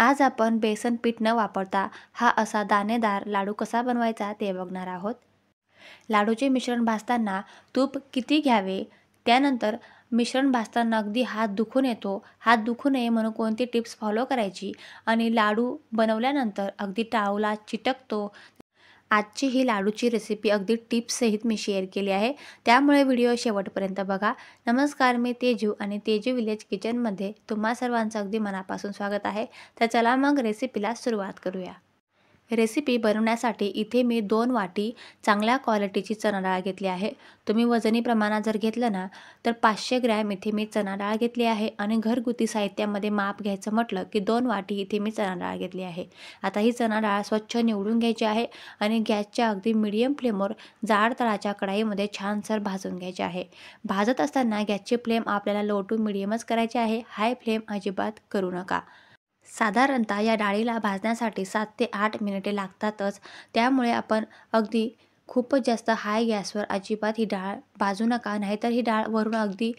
आज आपण बेसन पीठ न वापरता हा असा दाणेदार लाडू कसा बनवायचा ते बघणार आहोत। लाडूचे मिश्रण भाजताना तूप किती घ्यावे, त्यानंतर मिश्रण भाजताना अगदी हात दुखून येतो, हात दुखू नये म्हणून कोणती टिप्स फॉलो करायची आणि लाडू बनवल्यानंतर अगदी टाळूला चिटकतो। आजची ही लाडूची रेसिपी अगदी टिप्ससहित मी शेअर केली आहे, त्यामुळे व्हिडिओ शेवटपर्यंत बघा। नमस्कार, मी तेजू आणि तेजू विलेज किचनमध्ये तुम्हा सर्वांचं अगदी मनापासून स्वागत आहे। तर चला मग रेसिपीला सुरुवात करूया। रेसिपी बनवण्यासाठी इथे मी 2 वाटी चांगल्या क्वालिटीची चणा डाळ घेतली आहे। तुम्ही वजनी प्रमाणात जर घेतलं ना तर 500 ग्रॅम इथे मी चणा डाळ घेतली आहे आणि घरगुती साहित्यामध्ये माप घ्यायचं म्हटलं की 2 वाटी इथे मी चणा डाळ घेतली आहे। आता ही चणा डाळ स्वच्छ निवडून घ्यायची आहे आणि गॅसच्या अगदी मीडियम फ्लेमवर जाड तळाच्या कढईमध्ये छानसर भाजून घ्यायचे आहे। भाजत असताना गॅसची फ्लेम आपल्याला लो टू मीडियमच करायची आहे, हाय फ्लेम अजिबात करू नका। साधारणतः या डाळीला भाजण्यासाठी 7 ते 8 मिनिटे लागतातच, त्यामुळे आपण अगदी खूपच जास्त हाय गॅसवर अजिबात ही डाळ भाजू नका, नाहीतर ही डाळ वरून अगदी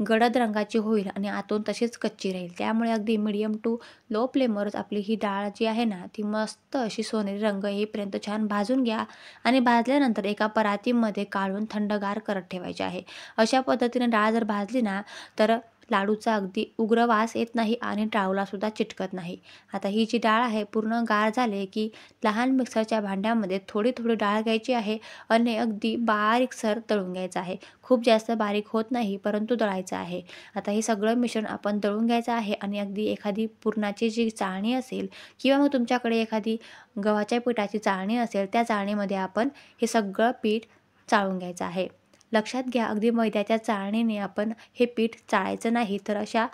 गडद रंगाची होईल आणि आतून तशीच कच्ची राहील। त्यामुळे अगदी मीडियम टू लो फ्लेमवरच आपली ही डाळ जी आहे ना ती मस्त अशी सोनेरी रंग येईपर्यंत छान भाजून घ्या आणि भाजल्यानंतर एका परातीमध्ये काढून थंडगार करत ठेवायचे आहे। अशा पद्धतीने डाळ जर भाजली ना तर लाडूचा अगदी उग्र वास येत नाही आणि टाळूला सुद्धा चिटकत नाही। आता ही जी डाळ आहे पूर्ण गार झाले की लहान मिक्सरच्या भांड्यामध्ये थोडी थोडी डाळ घ्यायची आहे आणि अगदी बारीकसर दळून घ्यायचं आहे। खूप जास्त बारीक होत नाही, परंतु दळायचं आहे। आता हे सगळं मिश्रण आपण दळून घ्यायचं आहे आणि अगदी एखादी पुरणाची जी चाळणी असेल किंवा मग तुमच्याकडे एखादी गव्हाच्या पिठाची चाळणी असेल, त्या चाळणीमध्ये आपण हे सगळं पीठ चाळून घ्यायचं आहे। लक्षात घ्या, अगदी मैद्याच्या चाळणीने आपण हे पीठ चाळायचं नाही, तर अशा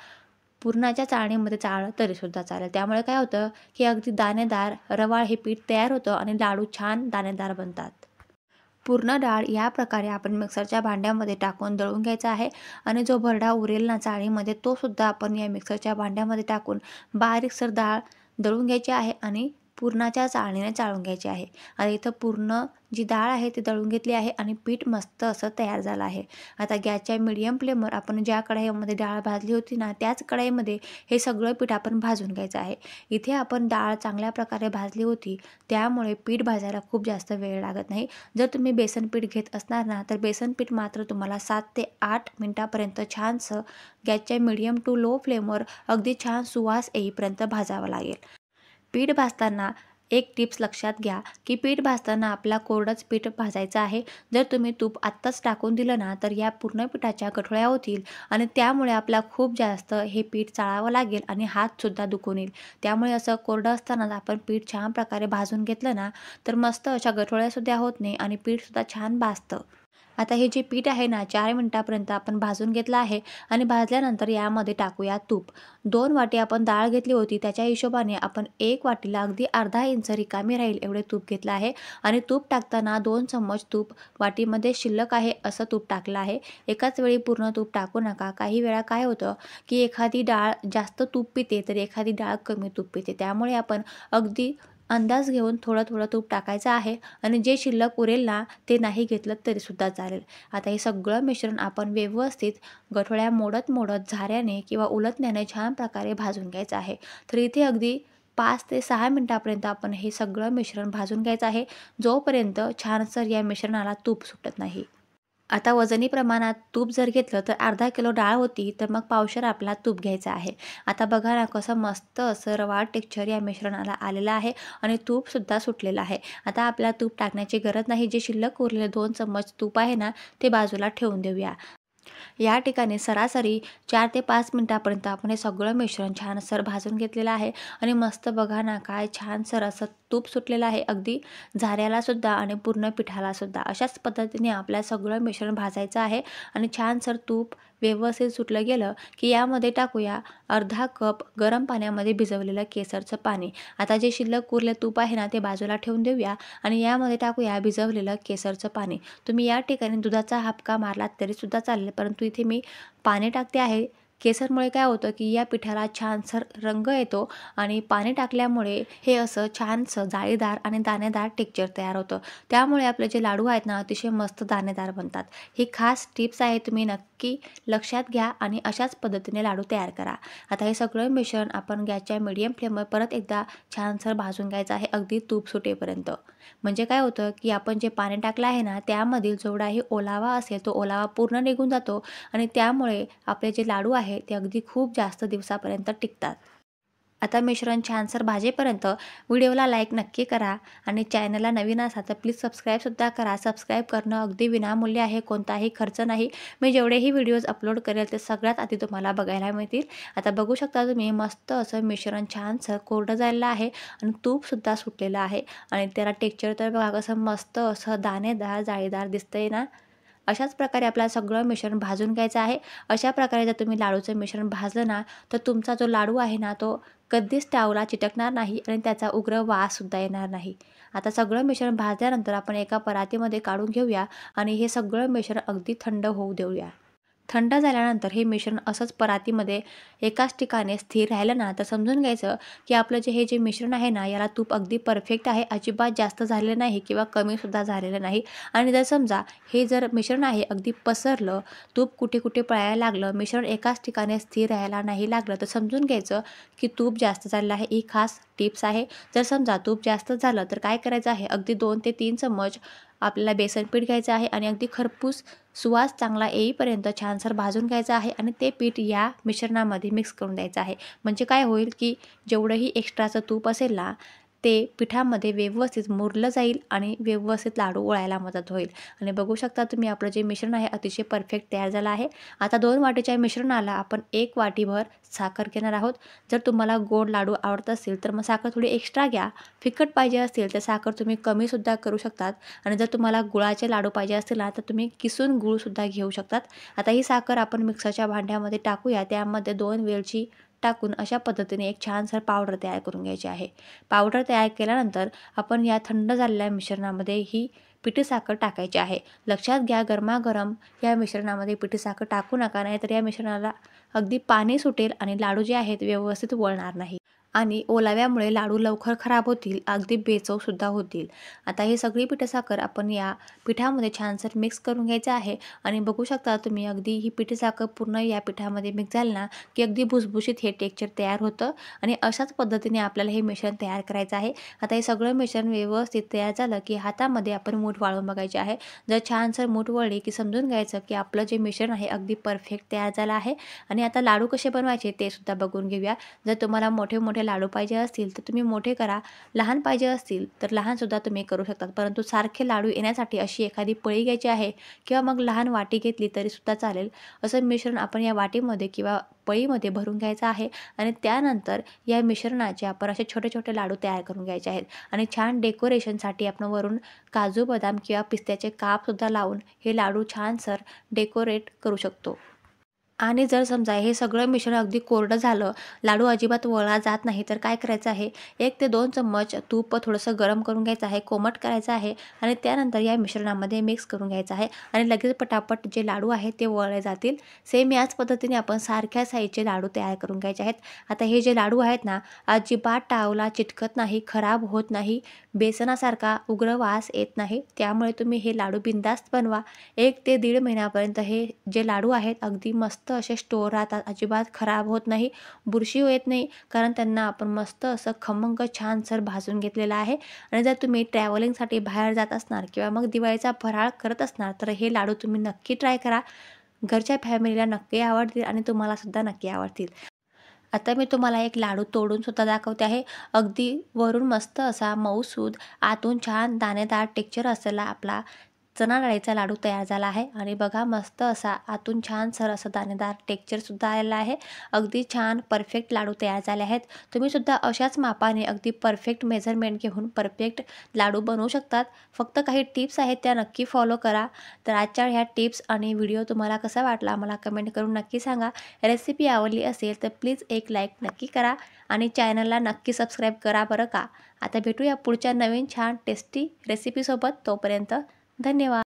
पुरणाच्या चाळणीमध्ये चाळलं तरीसुद्धा चालेल। त्यामुळे काय होतं की अगदी दाणेदार रवाळ हे पीठ तयार होतं आणि लाडू छान दाणेदार बनतात। पूर्ण डाळ या प्रकारे आपण मिक्सरच्या भांड्यामध्ये टाकून दळून घ्यायचा आहे आणि जो भरडा उरेल ना चाळणीमध्ये तो सुद्धा आपण या मिक्सरच्या भांड्यामध्ये टाकून बारीकसर डाळ दळून घ्यायची आहे आणि पुरणाच्या चाळणीने चाळून घ्यायची आहे। आता इथं पूर्ण जी डाळ आहे ती दळून घेतली आहे आणि पीठ मस्त असं तयार झालं आहे। आता गॅसच्या मीडियम फ्लेमवर आपण ज्या कढईमध्ये डाळ भाजली होती ना त्याच कढईमध्ये हे सगळं पीठ आपण भाजून घ्यायचं आहे। इथे आपण डाळ चांगल्या प्रकारे भाजली होती, त्यामुळे पीठ भाजायला खूप जास्त वेळ लागत नाही। जर तुम्ही बेसन पीठ घेत असणार ना तर बेसन पीठ मात्र तुम्हाला 7 ते 8 मिनिटापर्यंत छानसं गॅसच्या मीडियम टू लो फ्लेमवर अगदी छान सुवास येईपर्यंत भाजावं लागेल। पीठ भाजताना एक टिप्स लक्षात घ्या की पीठ भाजताना आपला कोरडंच पीठ भाजायचं आहे। जर तुम्ही तूप आत्ताच टाकून दिलं ना तर या पूर्ण पिठाच्या गठोळ्या होतील आणि त्यामुळे आपला खूप जास्त हे पीठ चाळावं लागेल आणि हातसुद्धा दुखून येईल। त्यामुळे असं कोरडं असतानाच आपण पीठ छान प्रकारे भाजून घेतलं ना तर मस्त अशा गठोळ्यासुद्धा होत नाही आणि पीठसुद्धा छान भाजतं। आता हे जे पीठ आहे ना 4 मिनिटापर्यंत आपण भाजून घेतलं आहे आणि भाजल्यानंतर यामध्ये टाकूया तूप। 2 वाटी आपण डाळ घेतली होती, त्याच्या हिशोबाने आपण 1 वाटीला अगदी अर्धा इंच रिकामी राहील एवढे तूप घेतलं आहे आणि तूप टाकताना 2 चम्मच तूप वाटीमध्ये शिल्लक आहे असं तूप टाकलं आहे। एकाच वेळी पूर्ण तूप टाकू नका। काही वेळा काय होतं की एखादी डाळ जास्त तूप पिते तर एखादी डाळ कमी तूप पिते, त्यामुळे आपण अगदी अंदाज घेऊन थोडं थोडं तूप टाकायचं आहे आणि जे शिल्लक उरेल ना ते नाही घेतलं तरीसुद्धा चालेल। आता हे सगळं मिश्रण आपण व्यवस्थित गठोळ्या मोडत मोडत झाऱ्याने किंवा उलटण्याने छान प्रकारे भाजून घ्यायचं आहे। तर इथे अगदी 5 ते 6 मिनिटापर्यंत आपण हे सगळं मिश्रण भाजून घ्यायचं आहे, जोपर्यंत छानसर या मिश्रणाला तूप सुटत नाही। आता वजनी प्रमाणात तूप जर घेतलं तर अर्धा किलो डाळ होती तर मग पावशेर आपला तूप घ्यायचा आहे। आता बघा ना कसं मस्त असं रवाळ टेक्स्चर या मिश्रणाला आलेलं आहे आणि तूपसुद्धा सुटलेलं आहे। आता आपल्याला तूप टाकण्याची गरज नाही, जे शिल्लक उरलेले 2 चम्मच तूप आहे ना ते बाजूला ठेवून देऊया। या ठिकाणी सरासरी 4 ते 5 मिनिटापर्यंत आपण हे सगळं मिश्रण छानसर भाजून घेतलेलं आहे आणि मस्त बघा ना काय छानसर असं तूप सुटलेलं आहे, अगदी झाऱ्याला सुद्धा आणि पूर्ण पिठाला सुद्धा। अशाच पद्धतीने आपल्याला सगळं मिश्रण भाजायचं आहे आणि छानसर तूप व्यवस्थित सुटलं गेलं की यामध्ये टाकूया अर्धा कप गरम पाण्यामध्ये भिजवलेलं केसरचं पाणी। आता जे शिल्लक उरले तूप आहे ना ते बाजूला ठेवून देऊया आणि यामध्ये टाकूया भिजवलेलं केसरचं पाणी। तुम्ही या ठिकाणी दुधाचा हापका मारलात तरीसुद्धा चालेल, परंतु इथे मी पाणी टाकते आहे केसरमुळे काय होतं की या पिठाला छानसर रंग येतो आणि पाणी टाकल्यामुळे हे असं छानसं जाळीदार आणि दाणेदार टेक्स्चर तयार होतं. त्यामुळे आपले जे लाडू आहेत ना अतिशय मस्त दाणेदार बनतात. ही खास टिप्स आहे, तुम्ही नक्की लक्षात घ्या आणि अशाच पद्धतीने लाडू तयार करा. आता हे सगळं मिश्रण आपण गॅसच्या मीडियम फ्लेमवर परत एकदा छानसर भाजून घ्यायचं आहे, अगदी तूप सुटेपर्यंत. म्हणजे काय होतं की आपण जे पाणी टाकलं आहे ना त्यामधील जेवढाही ओलावा असेल तो ओलावा पूर्ण निघून जातो आणि त्यामुळे आपले जे लाडू आहेत ते अगदी खूप जास्त दिवसापर्यंत टिकतात. आता मिश्रण छानसर भाजेपर्यंत व्हिडिओला लाईक नक्की करा आणि चॅनलला नवीन असाल तर प्लीज सबस्क्राईबसुद्धा करा. सबस्क्राईब करणं अगदी विनामूल्य आहे, कोणताही खर्च नाही. मी जेवढेही व्हिडिओज अपलोड करेल ते सगळ्यात आधी तुम्हाला बघायला मिळतील. आता बघू शकता तुम्ही, मस्त असं मिश्रण छानसं कोरडं झालेलं आहे आणि तूपसुद्धा सुटलेलं आहे आणि त्याला टेक्स्चर तर बघा कसं मस्त असं दाणेदार जाळीदार दिसतंय ना. अशाच प्रकारे आपल्याला सगळं मिश्रण भाजून घ्यायचं आहे. अशा प्रकारे जर तुम्ही लाडूचं मिश्रण भाजलं ना तर तुमचा जो लाडू आहे ना तो कधीच स्टवला चिटकणार नाही आणि त्याचा उग्र वाससुद्धा येणार नाही. आता सगळं मिश्रण भाजल्यानंतर आपण एका परातीमध्ये काढून घेऊया आणि हे सगळं मिश्रण अगदी थंड होऊ देऊया. थंड झाल्यानंतर हे मिश्रण असंच परातीमध्ये एकाच ठिकाणी स्थिर राहिलं ना तर समजून घ्यायचं की आपलं हे जे मिश्रण आहे ना याला तूप अगदी परफेक्ट आहे, अजिबात जास्त झालेलं नाही किंवा कमीसुद्धा झालेलं नाही. आणि जर समजा हे जर मिश्रण आहे अगदी पसरलं, तूप कुठे कुठे पळायला लागलं, मिश्रण एकाच ठिकाणी स्थिर राहायला नाही लागलं तर समजून घ्यायचं की तूप जास्त झालेलं आहे. ही खास टिप्स आहे. जर समजा तूप जास्त झालं तर काय करायचं आहे, अगदी 2 ते 3 चम्मच आपल्याला बेसन पीठ घ्यायचं आहे आणि अगदी खरपूस सुवास चांगला येईपर्यंत छानसर भाजून घ्यायचं आहे आणि ते पीठ या मिश्रणामध्ये मिक्स करून द्यायचं आहे. म्हणजे काय होईल की जेवढंही एक्स्ट्राचं तूप असेल ना ते पिठामध्ये व्यवस्थित मुरलं जाईल आणि व्यवस्थित लाडू वळायला मदत होईल. आणि बघू शकता तुम्ही, आपलं जे मिश्रण आहे अतिशय परफेक्ट तयार झालं आहे. आता 2 वाटीच्या मिश्रणाला आपण 1 वाटीभर साखर घेणार आहोत. जर तुम्हाला गोड लाडू आवडत असतील तर मग साखर थोडी एक्स्ट्रा घ्या. फिकट पाहिजे असतील तर साखर तुम्ही कमीसुद्धा करू शकतात आणि जर तुम्हाला गुळाचे लाडू पाहिजे असतील ना तर तुम्ही किसून गूळसुद्धा घेऊ शकतात. आता ही साखर आपण मिक्सरच्या भांड्यामध्ये टाकूया. त्यामध्ये 2 वेलची टाकून अशा पद्धतीने एक छानसर पावडर तयार करून घ्यायची आहे. पावडर तयार केल्यानंतर आपण या थंड झालेल्या मिश्रणामध्ये ही पिठी साखर टाकायची आहे. लक्षात घ्या, गरमागरम या मिश्रणामध्ये पिठी साखर टाकू नका, नाहीतर या मिश्रणाला अगदी पाणी सुटेल आणि लाडू जे आहेत व्यवस्थित वळणार नाही आणि ओलाव्यामुळे लाडू लवकर खराब होतील, अगदी बेचवसुद्धा होतील. आता ही सगळी पिठीसाखर आपण या पिठामध्ये छानसर मिक्स करून घ्यायचं आहे आणि बघू शकता तुम्ही, अगदी ही पिठीसाखर पूर्ण या पिठामध्ये मिक्स झाली ना की अगदी भुसभुशीत हे टेक्स्चर तयार होतं आणि अशाच पद्धतीने आपल्याला हे मिश्रण तयार करायचं आहे. आता हे सगळं मिश्रण व्यवस्थित तयार झालं की हातामध्ये आपण मूठ वाळून बघायचे आहे. जर छानसर मूठ वळली की समजून घ्यायचं की आपलं जे मिश्रण आहे अगदी परफेक्ट तयार झालं आहे. आणि आता लाडू कसे बनवायचे ते सुद्धा बघून घेऊया. जर तुम्हाला मोठे मोठे लाडू पाहिजे असतील तर तुम्ही मोठे करा, लहान पाहिजे असतील तर लहानसुद्धा तुम्ही करू शकतात. परंतु सारखे लाडू येण्यासाठी अशी एखादी पळी घ्यायची आहे किंवा मग लहान वाटी घेतली तरीसुद्धा चालेल. असं मिश्रण आपण या वाटीमध्ये किंवा पळीमध्ये भरून घ्यायचं आहे आणि त्यानंतर या मिश्रणाचे आपण असे छोटे छोटे लाडू तयार करून घ्यायचे आहेत आणि छान डेकोरेशनसाठी आपण वरून काजू बदाम किंवा पिस्त्याचे कापसुद्धा लावून हे लाडू छानसर डेकोरेट करू शकतो. आणि जर समजा हे सगळं मिश्रण अगदी कोरडं झालं, लाडू अजिबात वळला जात नाही, तर काय करायचं आहे, 1 ते 2 चम्मच तूप थोडंसं गरम करून घ्यायचं आहे, कोमट करायचं आहे आणि त्यानंतर या मिश्रणामध्ये मिक्स करून घ्यायचं आहे आणि लगेच पटापट जे लाडू आहेत ते वळले जातील. सेम याच पद्धतीने आपण सारख्या साईजचे लाडू तयार करून घ्यायचे आहेत. आता हे जे लाडू आहेत ना अजिबात टावला चिटकत नाही, खराब होत नाही, बेसनासारखा उग्र वास येत नाही. त्यामुळे तुम्ही हे लाडू बिनधास्त बनवा. 1 ते 1.5 महिन्यापर्यंत हे जे लाडू आहेत अगदी मस्त असे स्टोअर राहतात, अजिबात खराब होत नाही, बुरशी येत नाही, कारण त्यांना आपण मस्त असं खमंग छानसर भाजून घेतलेलं आहे. आणि जर तुम्ही ट्रॅव्हलिंगसाठी बाहेर जात असणार किंवा मग दिवाळीचा फराळ करत असणार तर हे लाडू तुम्ही नक्की ट्राय करा. घरच्या फॅमिलीला नक्की आवडतील आणि तुम्हाला सुद्धा नक्की आवडतील. आता मी तुम्हाला एक लाडू तोडून सुद्धा दाखवते आहे. अगदी वरून मस्त असा मऊसूद, आतून छान दाणेदार टेक्स्चर असलेला आपला चणा डाळीचा लाडू तयार झाला आहे आणि बघा मस्त असा आतून छानसर असं दाणेदार टेक्स्चरसुद्धा आलेलं आहे. अगदी छान परफेक्ट लाडू तयार झाले आहेत. तुम्ही सुद्धा अशाच मापाने अगदी परफेक्ट मेजरमेंट घेऊन परफेक्ट लाडू बनवू शकतात. फक्त काही टिप्स आहेत त्या नक्की फॉलो करा. तर आजच्या ह्या टिप्स आणि व्हिडिओ तुम्हाला कसा वाटला मला कमेंट करून नक्की सांगा. रेसिपी आवडली असेल तर प्लीज एक लाईक नक्की करा आणि चॅनलला नक्की सबस्क्राईब करा बरं का. आता भेटूया पुढच्या नवीन छान टेस्टी रेसिपीसोबत. तोपर्यंत धन्यवाद.